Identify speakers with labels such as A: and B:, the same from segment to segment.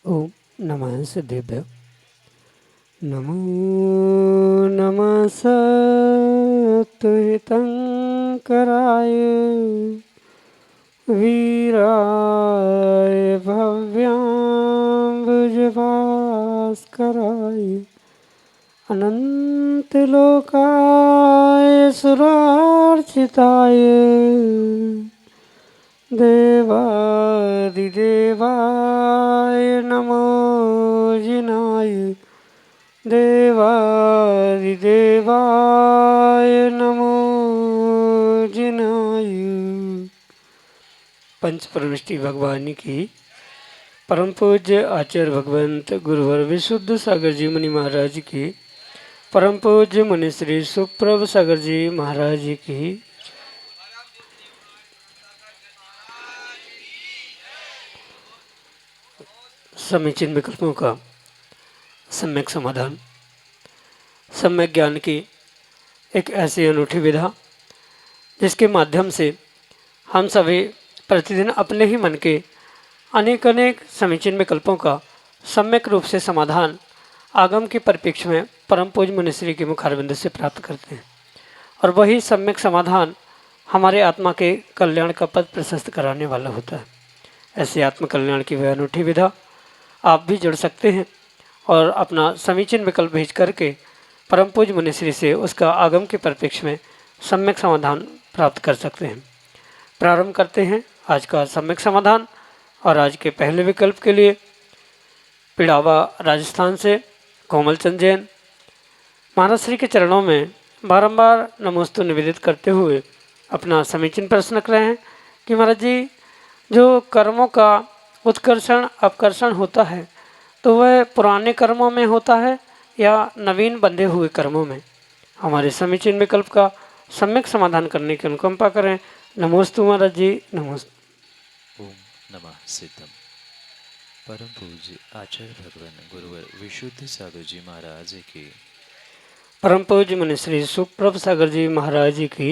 A: ओम नमः सिद्धेभ्यो। नमो नमः सत्तुहितंकराय वीराय भव्याम्बुजभास्कराय अनंतलोकाय सुरार्चिताय देवादिदेवाय नमो जिनाय देवादिदेवाय नमो जिनाय। पंच प्रविष्टि भगवान की परम पूज्य आचार्य भगवंत गुरुवर विशुद्ध सागर जी मुनि महाराज की परम पूज्य मुनि श्री सुप्रभ सागर जी महाराज की समीचीन विकल्पों का सम्यक समाधान। सम्यक ज्ञान की एक ऐसी अनूठी विधा जिसके माध्यम से हम सभी प्रतिदिन अपने ही मन के अनेक अनेक समीचीन विकल्पों का सम्यक रूप से समाधान आगम के परिप्रेक्ष्य में परम पूज्य मुनिश्री के मुखारविंद से प्राप्त करते हैं और वही सम्यक समाधान हमारे आत्मा के कल्याण का पद प्रशस्त कराने वाला होता है। ऐसी आत्म कल्याण की वह अनूठी विधा आप भी जुड़ सकते हैं और अपना समीचीन विकल्प भेज करके परम पूज्य मुनिश्री से उसका आगम के परिप्रेक्ष्य में सम्यक समाधान प्राप्त कर सकते हैं। प्रारंभ करते हैं आज का सम्यक समाधान और आज के पहले विकल्प के लिए पिड़ावा राजस्थान से कोमल चंद जैन महाराज श्री के चरणों में बारंबार नमोस्तु निवेदित करते हुए अपना समीचीन प्रश्न रख रहे हैं कि महाराज जी जो कर्मों का उत्कर्षण अपकर्षण होता है तो वह पुराने कर्मों में होता है या नवीन बंधे हुए कर्मों में। हमारे समीचीन विकल्प का सम्यक समाधान करने की अनुकंपा करें। नमोस्तु महाराज जी नमोस्तु।
B: ओम नमः सिद्धम। परम पूज्य आचार्य भगवान गुरुवर विशुद्ध सागर जी महाराज की
A: परम पूज्य मुनि श्री सुप्रभ सागर जी महाराज की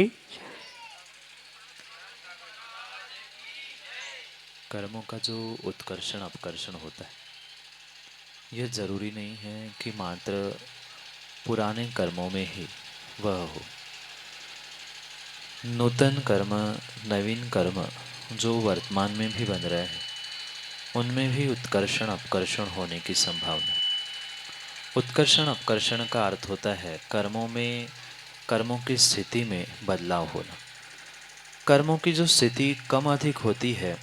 B: कर्मों का जो उत्कर्षण अपकर्षण होता है यह जरूरी नहीं है कि मात्र पुराने कर्मों में ही वह हो। नूतन कर्म नवीन कर्म जो वर्तमान में भी बन रहे हैं उनमें भी उत्कर्षण अपकर्षण होने की संभावना है। उत्कर्षण अपकर्षण का अर्थ होता है कर्मों की स्थिति में बदलाव होना। कर्मों की जो स्थिति कम अधिक होती है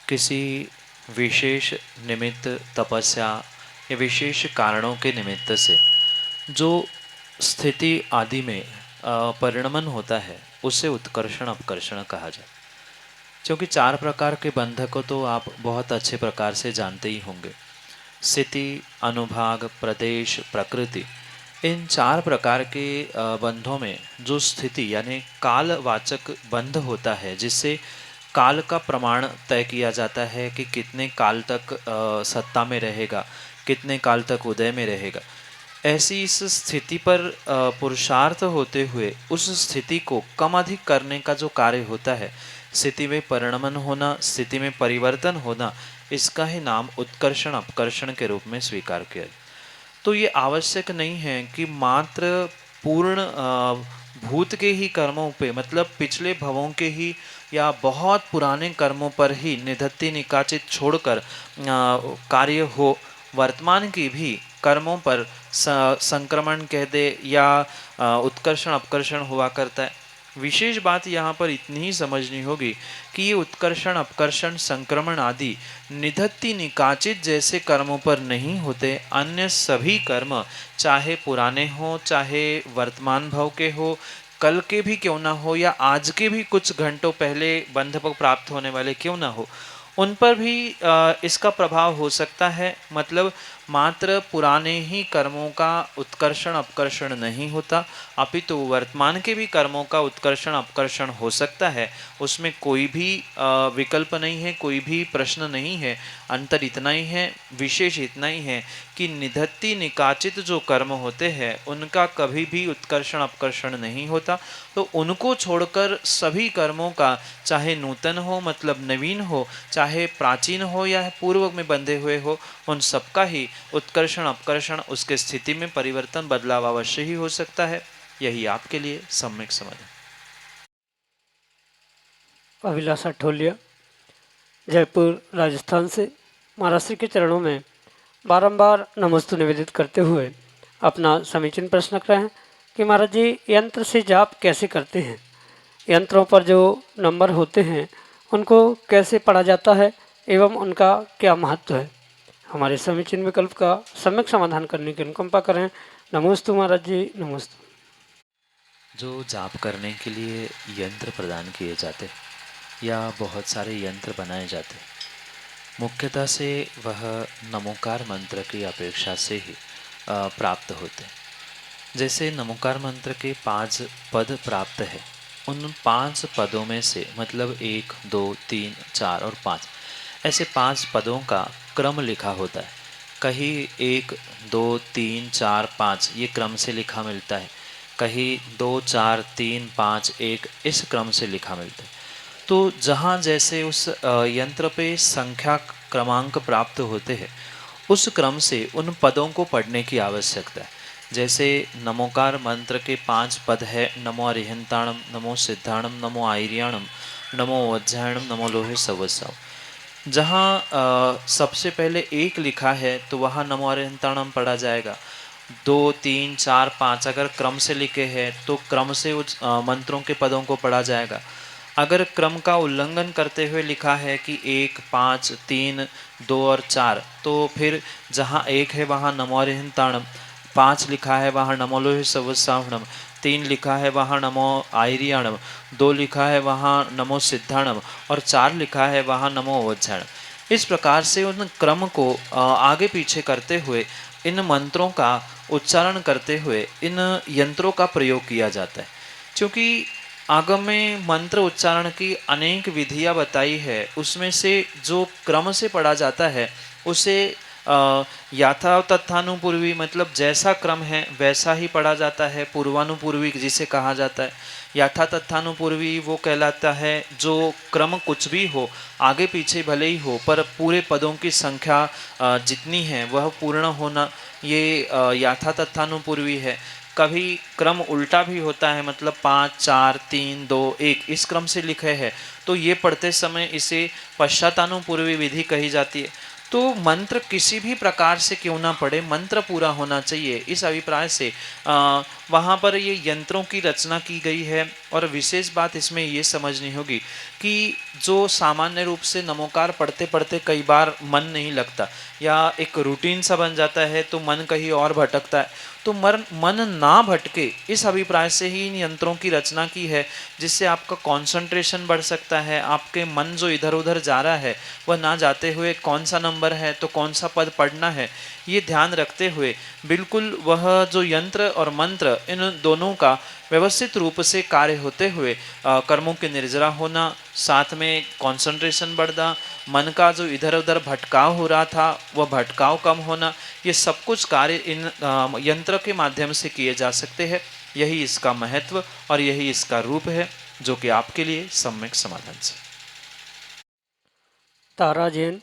B: किसी विशेष निमित्त तपस्या या विशेष कारणों के निमित्त से जो स्थिति आदि में परिणमन होता है उसे उत्कर्षण अपकर्षण कहा जाए। क्योंकि 4 प्रकार के बंधक को तो आप बहुत अच्छे प्रकार से जानते ही होंगे। स्थिति, अनुभाग, प्रदेश, प्रकृति, इन 4 प्रकार के बंधों में जो स्थिति यानी कालवाचक बंध होता है जिससे काल का प्रमाण तय किया जाता है कि कितने काल तक सत्ता में रहेगा, कितने काल तक उदय में रहेगा। ऐसी इस स्थिति पर पुरुषार्थ होते हुए उस स्थिति को कम अधिक करने का जो कार्य होता है, स्थिति में परिणमन होना, स्थिति में परिवर्तन होना, इसका ही नाम उत्कर्षण अपकर्षण के रूप में स्वीकार किया। तो ये आवश्यक नहीं है कि मात्र पूर्ण भूत के ही कर्मों पे मतलब पिछले भवों के ही या बहुत पुराने कर्मों पर ही निधत्ति निकाचित छोड़कर कार्य हो। वर्तमान की भी कर्मों पर संक्रमण कह दे या उत्कर्षण अपकर्षण हुआ करता है। विशेष बात यहाँ पर इतनी ही समझनी होगी कि ये उत्कर्षण अपकर्षण संक्रमण आदि निधत्ति निकाचित जैसे कर्मों पर नहीं होते। अन्य सभी कर्म चाहे पुराने हो, चाहे वर्तमान भाव के हो, कल के भी क्यों ना हो, या आज के भी कुछ घंटों पहले बंध पर प्राप्त होने वाले क्यों ना हो, उन पर भी इसका प्रभाव हो सकता है। मतलब मात्र पुराने ही कर्मों का उत्कर्षण अपकर्षण नहीं होता, अपितु वर्तमान के भी कर्मों का उत्कर्षण अपकर्षण हो सकता है। उसमें कोई भी विकल्प नहीं है, कोई भी प्रश्न नहीं है। अंतर इतना ही है, विशेष इतना ही है कि निधत्ति निकाचित जो कर्म होते हैं उनका कभी भी उत्कर्षण अपकर्षण नहीं होता। तो उनको छोड़कर सभी कर्मों का, चाहे नूतन हो मतलब नवीन हो, चाहे प्राचीन हो या पूर्व में बंधे हुए हो, उन सबका ही उत्कर्षण अपकर्षण, उसके स्थिति में परिवर्तन बदलाव अवश्य ही हो सकता है। यही आपके लिए सम्यक समाधान।
A: अभिलाषा ठोलिया, जयपुर राजस्थान से, महाराज श्री के चरणों में बारंबार नमस्तु निवेदित करते हुए अपना समीचीन प्रश्न रख रहे हैं कि महाराज जी, यंत्र से जाप कैसे करते हैं? यंत्रों पर जो नंबर होते हैं उनको कैसे पढ़ा जाता है एवं उनका क्या महत्व है? हमारे समीचीन विकल्प का सम्यक समाधान करने की अनुकंपा करें। नमोस्तु महाराज जी, नमोस्तु।
B: जो जाप करने के लिए यंत्र प्रदान किए जाते या बहुत सारे यंत्र बनाए जाते, मुख्यतः से वह नमोकार मंत्र की अपेक्षा से ही प्राप्त होते। जैसे नमोकार मंत्र के 5 पद प्राप्त है, उन 5 पदों में से मतलब 1, 2, 3, 4 और 5 ऐसे 5 पदों का क्रम लिखा होता है। कहीं 1, 2, 3, 4, 5 ये क्रम से लिखा मिलता है, कहीं 2, 4, 3, 5, 1 इस क्रम से लिखा मिलता है। तो जहाँ जैसे उस यंत्र पे संख्या क्रमांक प्राप्त होते हैं, उस क्रम से उन पदों को पढ़ने की आवश्यकता है। जैसे नमोकार मंत्र के 5 पद है, नमो अरिहंताणम, नमो सिद्धाणम, नमो आयर्याणम, नमो वज्रायणम, नमो लोहे सवस्व। जहाँ सबसे पहले 1 लिखा है तो वहाँ नमो अरिहंताणम पढ़ा जाएगा। 2, 3, 4, 5 अगर क्रम से लिखे हैं तो क्रम से उस मंत्रों के पदों को पढ़ा जाएगा। अगर क्रम का उल्लंघन करते हुए लिखा है कि 1, 5, 3, 2 और 4, तो फिर जहाँ 1 है वहाँ नमो अरिहंताणम, 5 लिखा है वहाँ नमो लोहे सवस्सावणम, 3 लिखा है वहाँ नमो आयर्याणम, 2 लिखा है वहाँ नमो सिद्धाणम और 4 लिखा है वहाँ नमो वज्रायणम। इस प्रकार से उन क्रम को आगे पीछे करते हुए इन मंत्रों का उच्चारण करते हुए इन यंत्रों का प्रयोग किया जाता है। क्योंकि आगम में मंत्र उच्चारण की अनेक विधियां बताई है, उसमें से जो क्रम से पढ़ा जाता है उसे याथा तथानुपूर्वी मतलब जैसा क्रम है वैसा ही पढ़ा जाता है। पूर्वानुपूर्वी जिसे कहा जाता है, याथा तथानुपूर्वी वो कहलाता है जो क्रम कुछ भी हो, आगे पीछे भले ही हो, पर पूरे पदों की संख्या जितनी है वह पूर्ण होना, ये याथा तथानुपूर्वी है। कभी क्रम उल्टा भी होता है, मतलब 5, 4, 3, 2, 1 इस क्रम से लिखे हैं, तो ये पढ़ते समय इसे पश्चातानुपूर्वी विधि कही जाती है। तो मंत्र किसी भी प्रकार से क्यों ना पढ़े, मंत्र पूरा होना चाहिए, इस अभिप्राय से वहाँ पर ये यंत्रों की रचना की गई है। और विशेष बात इसमें ये समझनी होगी कि जो सामान्य रूप से नमोकार पढ़ते पढ़ते कई बार मन नहीं लगता या एक रूटीन सा बन जाता है तो मन कहीं और भटकता है, तो मन ना भटके इस अभिप्राय से ही इन यंत्रों की रचना की है, जिससे आपका कंसंट्रेशन बढ़ सकता है। आपके मन जो इधर उधर जा रहा है वह ना जाते हुए कौन सा नंबर है तो कौन सा पद पढ़ना है, ये ध्यान रखते हुए बिल्कुल वह जो यंत्र और मंत्र इन दोनों का व्यवस्थित रूप से कार्य होते हुए कर्मों के निर्जरा होना, साथ में कंसंट्रेशन बढ़ना, मन का जो इधर उधर भटकाव हो रहा था वह भटकाव कम होना, ये सब कुछ कार्य इन यंत्र के माध्यम से किए जा सकते हैं। यही इसका महत्व और यही इसका रूप है, जो कि आपके लिए सम्यक समाधान से।
A: तारा जैन,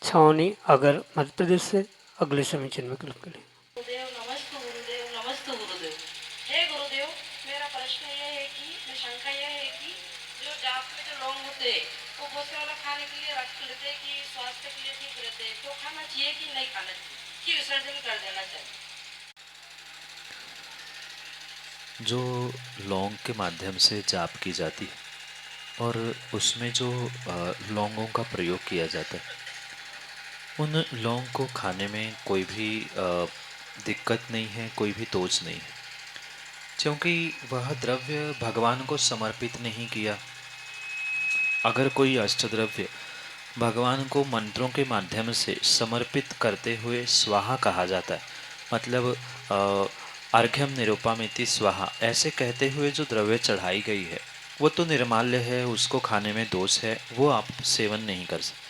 A: छावनी अगर मध्य प्रदेश से, अगले समीचीन विकल्प के लिए।
C: गुरुदेव नमस्ते गुरुदेव, नमस्ते गुरुदेव। हे गुरुदेव, मेरा प्रश्न ये है कि शंका ये है कि जो जाप में जो लौंग होते हैं वो बहुत से वाला खाने के लिए रख लेते हैं कि स्वास्थ्य के लिए ठीक रहते हैं, तो खाना चाहिए कि नहीं खाना चाहिए, कि विसर्जन कर देना चाहिए?
B: जो लौंग के माध्यम से जाप की जाती है और उसमें जो लौंगों का प्रयोग किया जाता है, उन लौंग को खाने में कोई भी दिक्कत नहीं है, कोई भी दोष नहीं है, क्योंकि वह द्रव्य भगवान को समर्पित नहीं किया। अगर कोई अष्टद्रव्य भगवान को मंत्रों के माध्यम से समर्पित करते हुए स्वाहा कहा जाता है, मतलब अर्घ्यम निरूपामिति स्वाहा ऐसे कहते हुए जो द्रव्य चढ़ाई गई है वो तो निर्माल्य है, उसको खाने में दोष है, वो आप सेवन नहीं कर सकते।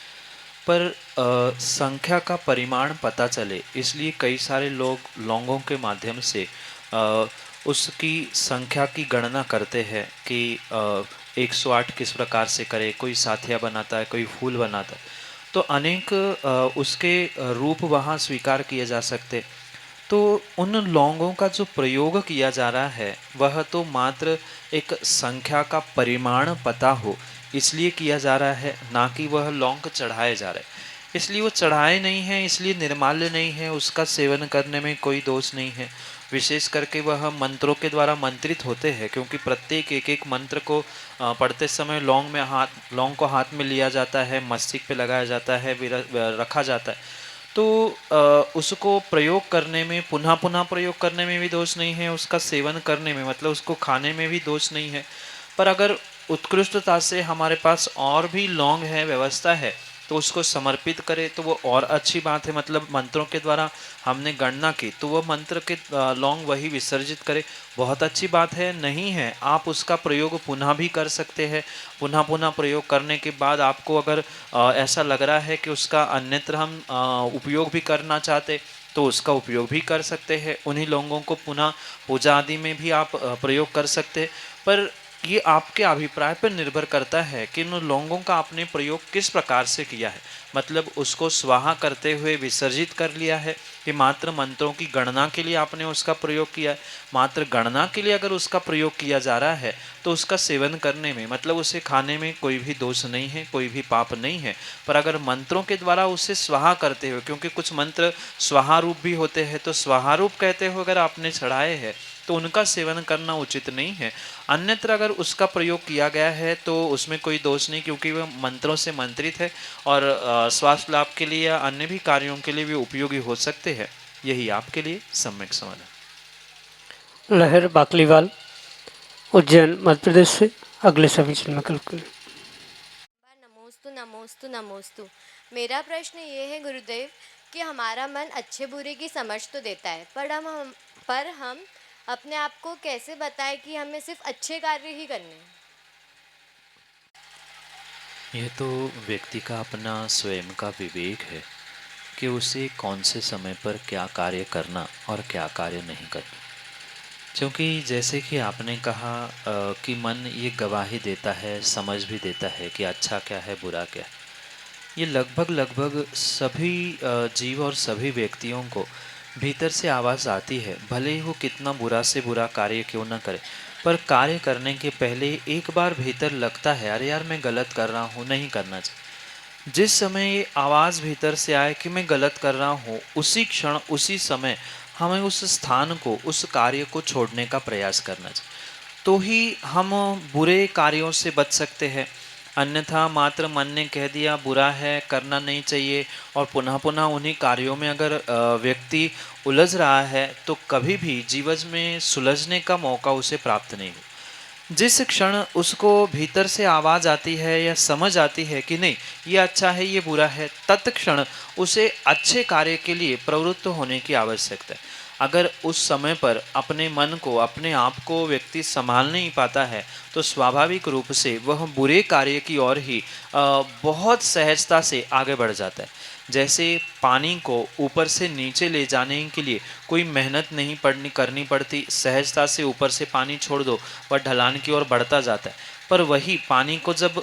B: पर संख्या का परिमाण पता चले इसलिए कई सारे लोग लौंगों के माध्यम से उसकी संख्या की गणना करते हैं कि 108 किस प्रकार से करे, कोई साथिया बनाता है, कोई फूल बनाता है, तो अनेक उसके रूप वहाँ स्वीकार किए जा सकते। तो उन लौंगों का जो प्रयोग किया जा रहा है वह तो मात्र एक संख्या का परिमाण पता हो इसलिए किया जा रहा है, ना कि वह लौंग चढ़ाए जा रहे हैं। इसलिए वो चढ़ाए नहीं हैं, इसलिए निर्माल्य नहीं है, उसका सेवन करने में कोई दोष नहीं है। विशेष करके वह मंत्रों के द्वारा मंत्रित होते हैं, क्योंकि प्रत्येक एक एक मंत्र को पढ़ते समय लौंग को हाथ में लिया जाता है, मस्तिष्क पे लगाया जाता है, रखा जाता है। तो उसको प्रयोग करने में, पुनः पुनः प्रयोग करने में भी दोष नहीं है, उसका सेवन करने में मतलब उसको खाने में भी दोष नहीं है। पर अगर उत्कृष्टता से हमारे पास और भी लौंग है, व्यवस्था है, तो उसको समर्पित करें तो वो और अच्छी बात है। मतलब मंत्रों के द्वारा हमने गणना की तो वह मंत्र के लौंग वही विसर्जित करे, बहुत अच्छी बात है। नहीं है आप उसका प्रयोग पुनः भी कर सकते हैं। पुनः पुनः प्रयोग करने के बाद आपको अगर ऐसा लग रहा है कि उसका अन्यत्र हम उपयोग भी करना चाहते तो उसका उपयोग भी कर सकते हैं। उन्हीं लौंगों को पुनः पूजा आदि में भी आप प्रयोग कर सकते हैं। पर ये आपके अभिप्राय पर निर्भर करता है कि उन लौंगों का आपने प्रयोग किस प्रकार से किया है। मतलब उसको स्वाहा करते हुए विसर्जित कर लिया है कि मात्र मंत्रों की गणना के लिए आपने उसका प्रयोग किया है। मात्र गणना के लिए अगर उसका प्रयोग किया जा रहा है तो उसका सेवन करने में, मतलब उसे खाने में कोई भी दोष नहीं है, कोई भी पाप नहीं है। पर अगर मंत्रों के द्वारा उसे स्वाहा करते हुए, क्योंकि कुछ मंत्र स्वाहा रूप भी होते हैं, तो स्वाहा रूप कहते हुए अगर आपने चढ़ाए हैं तो उनका सेवन करना उचित नहीं है। अन्यत्र अगर उसका प्रयोग किया गया है तो उसमें कोई दोष नहीं, क्योंकि वह मंत्रों से मंत्रित है और स्वास्थ्य लाभ के लिए या अन्य भी कार्यों के लिए भी उपयोगी हो सकते हैं। यही आपके लिए सम्यक समाधान।
A: लहर बाकलीवाल, उज्जैन, मध्य प्रदेश से अगले समीचीन विकल्प के लिए।
D: नमोस्तु नमोस्तु नमोस्तु। मेरा प्रश्न ये है गुरुदेव कि हमारा मन अच्छे बुरे की समझ तो देता है, पर हम अपने आप को कैसे बताएं कि हमें सिर्फ अच्छे कार्य ही करने हैं।
B: यह तो व्यक्ति का अपना स्वयं का विवेक है कि उसे कौन से समय पर क्या कार्य करना और क्या कार्य नहीं करना। क्योंकि जैसे कि आपने कहा कि मन ये गवाही देता है, समझ भी देता है कि अच्छा क्या है, बुरा क्या है। ये लगभग लगभग सभी जीव और सभी व्यक्तियों को भीतर से आवाज़ आती है, भले ही वो कितना बुरा से बुरा कार्य क्यों ना करे। पर कार्य करने के पहले एक बार भीतर लगता है, अरे यार मैं गलत कर रहा हूँ, नहीं करना चाहिए। जिस समय ये आवाज़ भीतर से आए कि मैं गलत कर रहा हूँ, उसी क्षण उसी समय हमें उस स्थान को, उस कार्य को छोड़ने का प्रयास करना चाहिए, तो ही हम बुरे कार्यों से बच सकते हैं। अन्यथा मात्र मन ने कह दिया बुरा है, करना नहीं चाहिए, और पुनः पुनः उन्हीं कार्यों में अगर व्यक्ति उलझ रहा है तो कभी भी जीवन में सुलझने का मौका उसे प्राप्त नहीं हो। जिस क्षण उसको भीतर से आवाज़ आती है या समझ आती है कि नहीं ये अच्छा है, ये बुरा है, तत्क्षण उसे अच्छे कार्य के लिए प्रवृत्त होने की आवश्यकता है। अगर उस समय पर अपने मन को, अपने आप को व्यक्ति संभाल नहीं पाता है तो स्वाभाविक रूप से वह बुरे कार्य की ओर ही बहुत सहजता से आगे बढ़ जाता है। जैसे पानी को ऊपर से नीचे ले जाने के लिए कोई मेहनत नहीं करनी पड़ती, सहजता से ऊपर से पानी छोड़ दो वह ढलान की ओर बढ़ता जाता है। पर वही पानी को जब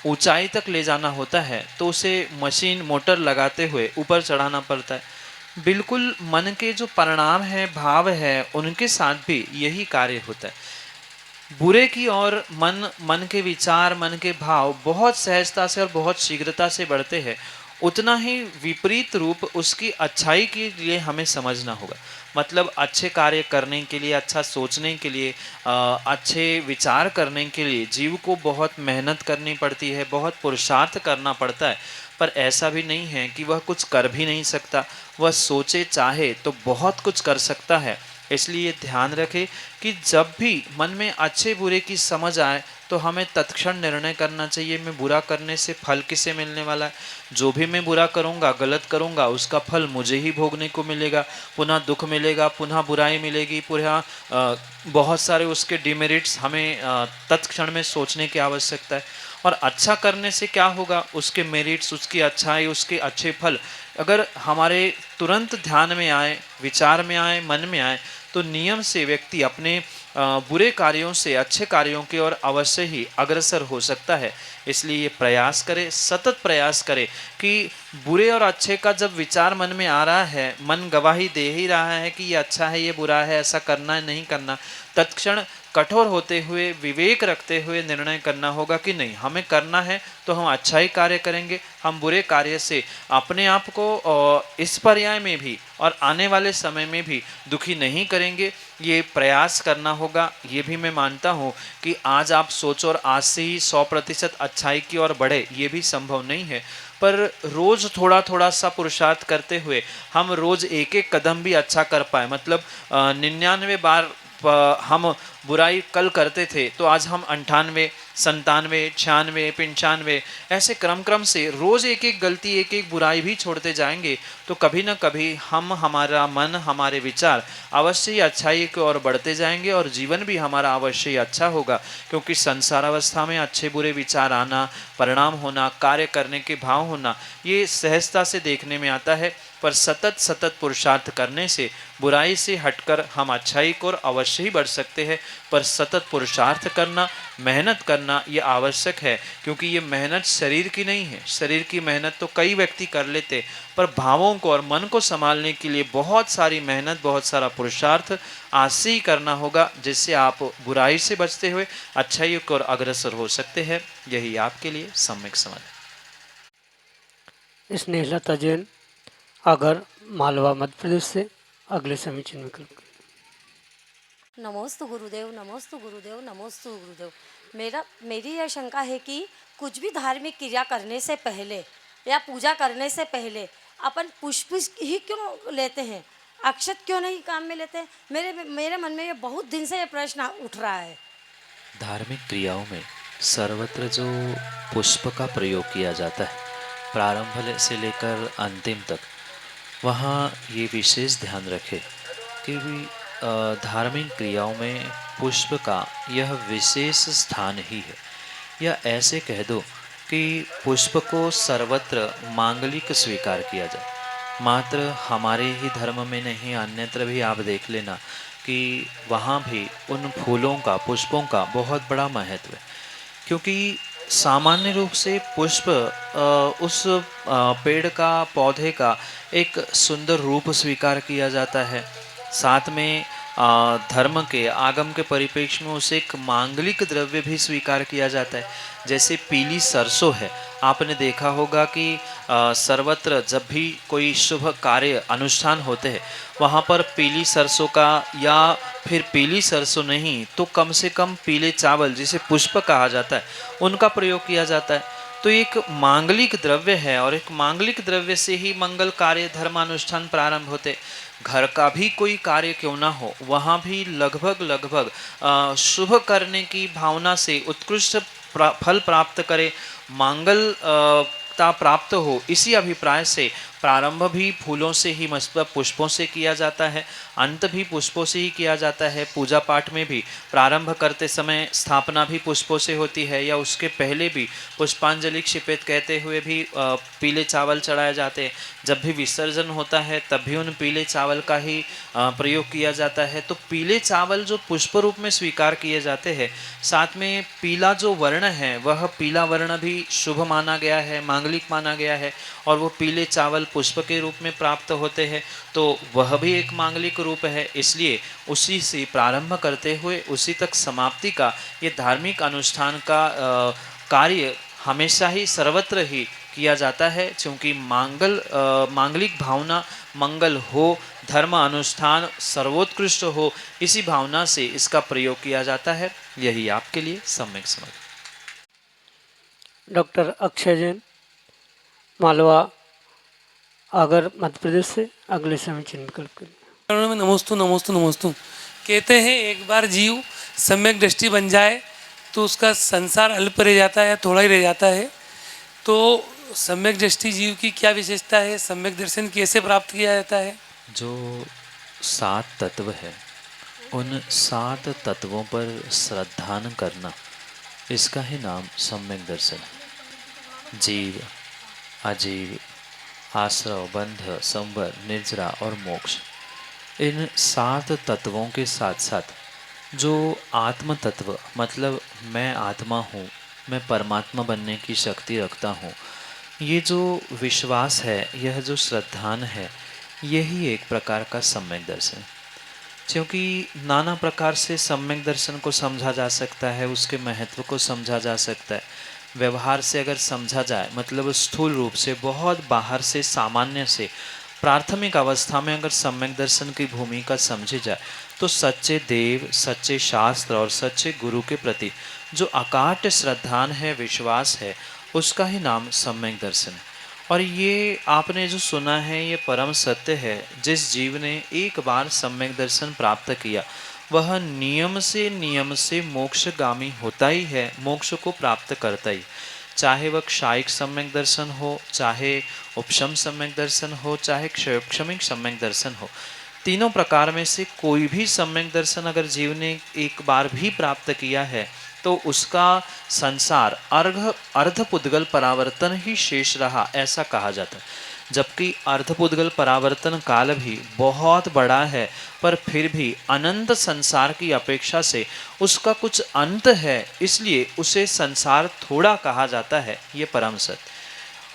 B: ऊंचाई तक ले जाना होता है तो उसे मशीन, मोटर लगाते हुए ऊपर चढ़ाना पड़ता है। बिल्कुल मन के जो परिणाम है, भाव है, उनके साथ भी यही कार्य होता है। बुरे की ओर मन के विचार, मन के भाव बहुत सहजता से और बहुत शीघ्रता से बढ़ते हैं, उतना ही विपरीत रूप उसकी अच्छाई के लिए हमें समझना होगा। मतलब अच्छे कार्य करने के लिए, अच्छा सोचने के लिए, अच्छे विचार करने के लिए जीव को बहुत मेहनत करनी पड़ती है, बहुत पुरुषार्थ करना पड़ता है। पर ऐसा भी नहीं है कि वह कुछ कर भी नहीं सकता। वह सोचे चाहे तो बहुत कुछ कर सकता है। इसलिए ध्यान रखें कि जब भी मन में अच्छे बुरे की समझ आए तो हमें तत्क्षण निर्णय करना चाहिए, मैं बुरा करने से फल किसे मिलने वाला है। जो भी मैं बुरा करूँगा, गलत करूँगा, उसका फल मुझे ही भोगने को मिलेगा। पुनः दुख मिलेगा, पुनः बुराई मिलेगी, पुनः बहुत सारे उसके डिमेरिट्स हमें तत्क्षण में सोचने की आवश्यकता है। और अच्छा करने से क्या होगा, उसके मेरिट्स, उसकी अच्छाई, उसके अच्छे फल अगर हमारे तुरंत ध्यान में आए, विचार में आए, मन में आए, तो नियम से व्यक्ति अपने बुरे कार्यों से अच्छे कार्यों की ओर अवश्य ही अग्रसर हो सकता है। इसलिए ये प्रयास करें, सतत प्रयास करें कि बुरे और अच्छे का जब विचार मन में आ रहा है, मन गवाही दे ही रहा है कि ये अच्छा है, ये बुरा है, ऐसा करना है, नहीं करना, तत्क्षण कठोर होते हुए, विवेक रखते हुए निर्णय करना होगा कि नहीं, हमें करना है तो हम अच्छा ही कार्य करेंगे। हम बुरे कार्य से अपने आप को इस पर्याय में भी और आने वाले समय में भी दुखी नहीं करेंगे। ये प्रयास करना होगा। ये भी मैं मानता हूँ कि आज आप सोचो और आज से ही 100% अच्छाई की ओर बढ़े, ये भी संभव नहीं है। पर रोज थोड़ा थोड़ा सा पुरुषार्थ करते हुए हम रोज एक एक कदम भी अच्छा कर पाए। मतलब 99 बार हम बुराई कल करते थे तो आज हम 98, 97, 96, 95 ऐसे क्रम से रोज एक एक गलती, एक एक बुराई भी छोड़ते जाएंगे तो कभी न कभी हमारा मन, हमारे विचार अवश्य ही अच्छाई की ओर बढ़ते जाएंगे और जीवन भी हमारा अवश्य ही अच्छा होगा। क्योंकि संसार अवस्था में अच्छे बुरे विचार आना, परिणाम होना, कार्य करने के भाव होना, ये सहजता से देखने में आता है। पर सतत सतत पुरुषार्थ करने से, बुराई से हटकर हम अच्छाई की ओर अवश्य ही बढ़ सकते हैं। पर सतत पुरुषार्थ करना, मेहनत करना ये आवश्यक है। क्योंकि ये मेहनत शरीर की नहीं है। शरीर की मेहनत तो कई व्यक्ति कर लेते, पर भावों को और मन को संभालने के लिए बहुत सारी मेहनत, बहुत सारा पुरुषार्थ आज से ही करना होगा, जिससे आप बुराई से बचते हुए अच्छाई की ओर अग्रसर हो सकते हैं। यही आपके लिए सम्यक समझ है।
A: स्नेहलता जैन, आगर, मालवा, मध्य प्रदेश से अगले समीचीन विकल्प।
E: नमोस्तु गुरुदेव, नमोस्तु गुरुदेव, नमोस्तु गुरुदेव। मेरी यह शंका है कि कुछ भी धार्मिक क्रिया करने से पहले या पूजा करने से पहले अपन पुष्प ही क्यों लेते हैं, अक्षत क्यों नहीं काम में लेते हैं? मेरे मन में ये बहुत दिन से ये प्रश्न उठ रहा है।
B: धार्मिक क्रियाओं में सर्वत्र जो पुष्प का प्रयोग किया जाता है, प्रारंभ से लेकर अंतिम तक, वहाँ ये विशेष ध्यान रखें कि धार्मिक क्रियाओं में पुष्प का यह विशेष स्थान ही है। या ऐसे कह दो कि पुष्प को सर्वत्र मांगलिक स्वीकार किया जाए। मात्र हमारे ही धर्म में नहीं, अन्यत्र भी आप देख लेना कि वहाँ भी उन फूलों का, पुष्पों का बहुत बड़ा महत्व है। क्योंकि सामान्य रूप से पुष्प उस पेड़ का, पौधे का एक सुंदर रूप स्वीकार किया जाता है। साथ में धर्म के, आगम के परिप्रेक्ष्य में उसे एक मांगलिक द्रव्य भी स्वीकार किया जाता है। जैसे पीली सरसों है, आपने देखा होगा कि सर्वत्र जब भी कोई शुभ कार्य, अनुष्ठान होते हैं, वहाँ पर पीली सरसों का, या फिर पीली सरसों नहीं तो कम से कम पीले चावल, जिसे पुष्प कहा जाता है, उनका प्रयोग किया जाता है। तो एक मांगलिक द्रव्य है और एक मांगलिक द्रव्य से ही मंगल कार्य, धर्मानुष्ठान प्रारंभ होते। घर का भी कोई कार्य क्यों ना हो, वहाँ भी लगभग शुभ करने की भावना से उत्कृष्ट फल प्राप्त करे, मांगलता प्राप्त हो, इसी अभिप्राय से प्रारंभ भी फूलों से ही, मतलब पुष्पों से किया जाता है, अंत भी पुष्पों से ही किया जाता है। पूजा पाठ में भी प्रारंभ करते समय स्थापना भी पुष्पों से होती है, या उसके पहले भी पुष्पांजलि क्षिपेत कहते हुए भी पीले चावल चढ़ाए जाते हैं। जब भी विसर्जन होता है तब भी उन पीले चावल का ही प्रयोग किया जाता है। तो पीले चावल जो पुष्प रूप में स्वीकार किए जाते हैं, साथ में पीला जो वर्ण है, वह पीला वर्ण भी शुभ माना गया है, मांगलिक माना गया है, और वो पीले चावल पुष्प के रूप में प्राप्त होते हैं, तो वह भी एक मांगलिक रूप है। इसलिए उसी से प्रारंभ करते हुए उसी तक समाप्ति का ये धार्मिक अनुष्ठान का कार्य हमेशा ही सर्वत्र ही किया जाता है, क्योंकि मांगलिक भावना मंगल हो, धर्म अनुष्ठान सर्वोत्कृष्ट हो, इसी भावना से इसका प्रयोग किया जाता है। यही आपके लिए सम्यक समाधि।
A: डॉक्टर अक्षय जैन, मालवा, आगर, मध्य प्रदेश से अगले समीचीन विकल्प के लिए।
F: चरणों में नमोस्तु नमोस्तु नमोस्तु। कहते हैं एक बार जीव सम्यक दृष्टि बन जाए तो उसका संसार अल्प रह जाता है या थोड़ा ही रह जाता है। तो सम्यक दृष्टि जीव की क्या विशेषता है, सम्यक दर्शन कैसे प्राप्त किया जाता है?
B: जो 7 तत्व है, उन 7 तत्वों पर श्रद्धान करना, इसका ही नाम सम्यक दर्शन है। जीव, अजीव, आश्रव, बंध, संवर, निर्जरा और मोक्ष, इन 7 तत्वों के साथ साथ जो आत्म तत्व, मतलब मैं आत्मा हूँ, मैं परमात्मा बनने की शक्ति रखता हूँ, ये जो विश्वास है, यह जो श्रद्धान है, यही एक प्रकार का सम्यक दर्शन है। क्योंकि नाना प्रकार से सम्यक दर्शन को समझा जा सकता है, उसके महत्व को समझा जा सकता है। व्यवहार से अगर समझा जाए, मतलब स्थूल रूप से, बहुत बाहर से, सामान्य से, प्राथमिक अवस्था में अगर सम्यक दर्शन की भूमिका समझी जाए, तो सच्चे देव, सच्चे शास्त्र और सच्चे गुरु के प्रति जो अकाट्य श्रद्धान है, विश्वास है, उसका ही नाम सम्यक दर्शन है। और ये आपने जो सुना है, ये परम सत्य है। जिस जीव ने एक बार सम्यक दर्शन प्राप्त किया, वह नियम से मोक्षगामी होता ही है, मोक्ष को प्राप्त करता ही। चाहे वह क्षायिक सम्यक दर्शन हो, चाहे उपशम सम्यक दर्शन हो, चाहे क्षमिक सम्यक दर्शन हो, तीनों प्रकार में से कोई भी सम्यक दर्शन अगर जीव ने एक बार भी प्राप्त किया है, तो उसका संसार अर्धपुद्गल परावर्तन ही शेष रहा, ऐसा कहा जाता है। जबकि अर्धपुद्गल परावर्तन काल भी बहुत बड़ा है, पर फिर भी अनंत संसार की अपेक्षा से उसका कुछ अंत है, इसलिए उसे संसार थोड़ा कहा जाता है। ये परम सत्य।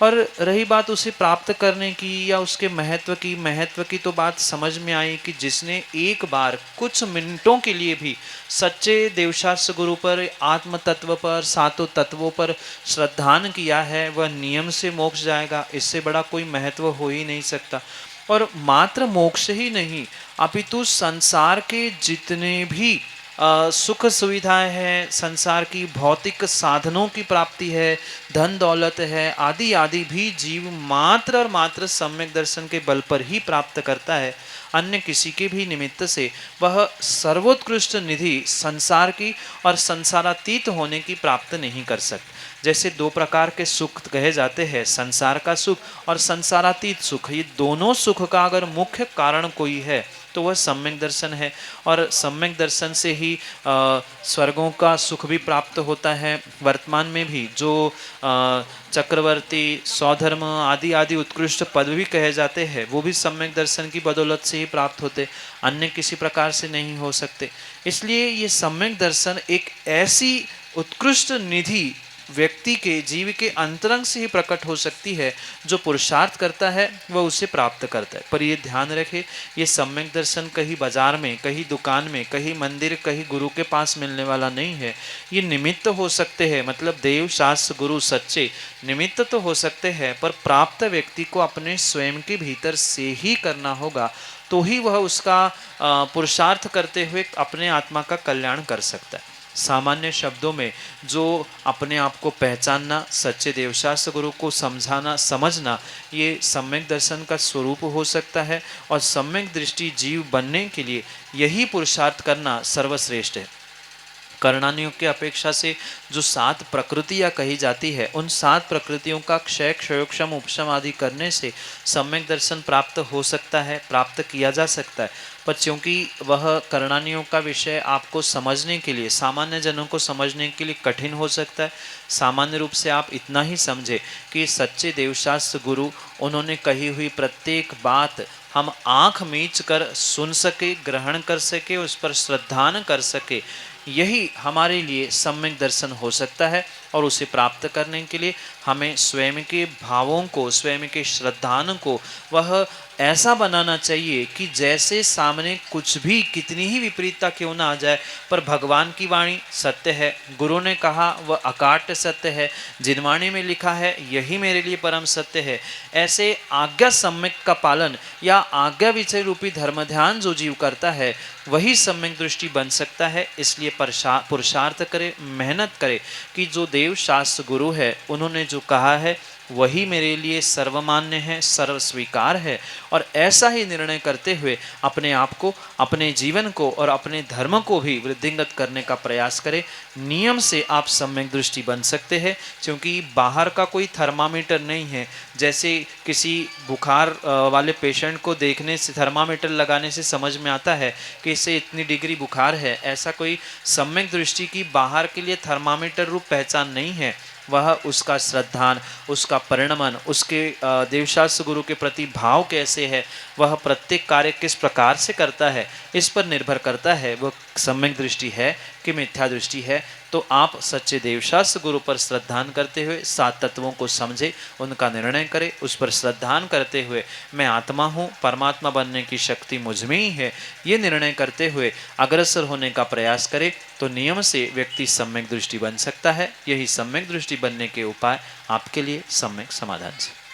B: और रही बात उसे प्राप्त करने की या उसके महत्व की तो बात समझ में आई कि जिसने एक बार कुछ मिनटों के लिए भी सच्चे देवशास्त्र गुरु पर, आत्म तत्व पर, 7 तत्वों पर श्रद्धान किया है, वह नियम से मोक्ष जाएगा। इससे बड़ा कोई महत्व हो ही नहीं सकता। और मात्र मोक्ष ही नहीं, अपितु संसार के जितने भी सुख सुविधाएं हैं, संसार की भौतिक साधनों की प्राप्ति है, धन दौलत है, आदि आदि भी जीव मात्र और मात्र सम्यक दर्शन के बल पर ही प्राप्त करता है। अन्य किसी के भी निमित्त से वह सर्वोत्कृष्ट निधि संसार की और संसारातीत होने की प्राप्त नहीं कर सकता। जैसे 2 प्रकार के सुख कहे जाते हैं, संसार का सुख और संसारातीत सुख। ये दोनों सुख का अगर मुख्य कारण कोई है तो वह सम्यक दर्शन है। और सम्यक दर्शन से ही स्वर्गों का सुख भी प्राप्त होता है। वर्तमान में भी जो चक्रवर्ती, स्वधर्म आदि आदि उत्कृष्ट पद भी कहे जाते हैं, वो भी सम्यक दर्शन की बदौलत से ही प्राप्त होते, अन्य किसी प्रकार से नहीं हो सकते। इसलिए ये सम्यक दर्शन एक ऐसी उत्कृष्ट निधि व्यक्ति के, जीव के अंतरंग से ही प्रकट हो सकती है। जो पुरुषार्थ करता है वह उसे प्राप्त करता है। पर ये ध्यान रखे, ये सम्यक दर्शन कहीं बाजार में, कहीं दुकान में, कहीं मंदिर, कहीं गुरु के पास मिलने वाला नहीं है। ये निमित्त हो सकते हैं, मतलब देव, शास्त्र, गुरु सच्चे निमित्त तो हो सकते हैं, पर प्राप्त व्यक्ति को अपने स्वयं के भीतर से ही करना होगा, तो ही वह उसका पुरुषार्थ करते हुए अपने आत्मा का कल्याण कर सकता है। सामान्य शब्दों में जो अपने आप को पहचानना, सच्चे देवशास्त्र गुरु को समझाना, समझना, ये सम्यक दर्शन का स्वरूप हो सकता है। और सम्यक दृष्टि जीव बनने के लिए यही पुरुषार्थ करना सर्वश्रेष्ठ है। कर्णानियों की अपेक्षा से जो 7 प्रकृतियाँ कही जाती है, उन 7 प्रकृतियों का क्षय, क्षयोक्षम, उपशम आदि करने से सम्यक दर्शन प्राप्त हो सकता है, प्राप्त किया जा सकता है। पर क्योंकि वह कर्णानियों का विषय आपको समझने के लिए, सामान्य जनों को समझने के लिए कठिन हो सकता है। सामान्य रूप से आप इतना ही समझे कि सच्चे देवशास्त्र गुरु, उन्होंने कही हुई प्रत्येक बात हम आँख मीच कर सुन सके, ग्रहण कर सके, उस पर श्रद्धान कर सके, यही हमारे लिए सम्यक दर्शन हो सकता है। और उसे प्राप्त करने के लिए हमें स्वयं के भावों को, स्वयं के श्रद्धान को वह ऐसा बनाना चाहिए कि जैसे सामने कुछ भी, कितनी ही विपरीतता क्यों ना आ जाए, पर भगवान की वाणी सत्य है, गुरु ने कहा वह अकाट्य सत्य है, जिनवाणी में लिखा है यही मेरे लिए परम सत्य है। ऐसे आज्ञा सम्यक का पालन या आज्ञा विषय रूपी धर्म ध्यान जो जीव करता है वही सम्यक दृष्टि बन सकता है। इसलिए पुरुषार्थ करे, मेहनत करे कि जो देव शास्त्र गुरु है उन्होंने जो कहा है वही मेरे लिए सर्वमान्य है, सर्व स्वीकार है। और ऐसा ही निर्णय करते हुए अपने आप को, अपने जीवन को और अपने धर्म को भी वृद्धिंगत करने का प्रयास करें। नियम से आप सम्यक दृष्टि बन सकते हैं, क्योंकि बाहर का कोई थर्मामीटर नहीं है। जैसे किसी बुखार वाले पेशेंट को देखने से, थर्मामीटर लगाने से समझ में आता है कि इसे इतनी डिग्री बुखार है, ऐसा कोई सम्यक दृष्टि की बाहर के लिए थर्मामीटर रूप पहचान नहीं है। वह उसका श्रद्धान, उसका परिणमन, उसके देवशास्त्र गुरु के प्रति भाव कैसे है, वह प्रत्येक कार्य किस प्रकार से करता है, इस पर निर्भर करता है वह सम्यक दृष्टि है कि मिथ्या दृष्टि है। तो आप सच्चे देवशास्त्र गुरु पर श्रद्धान करते हुए 7 तत्वों को समझे, उनका निर्णय करें, उस पर श्रद्धान करते हुए मैं आत्मा हूँ, परमात्मा बनने की शक्ति मुझ में ही है, ये निर्णय करते हुए अग्रसर होने का प्रयास करें। तो नियम से व्यक्ति सम्यक दृष्टि बन सकता है। यही सम्यक दृष्टि बनने के उपाय आपके लिए सम्यक समाधान से।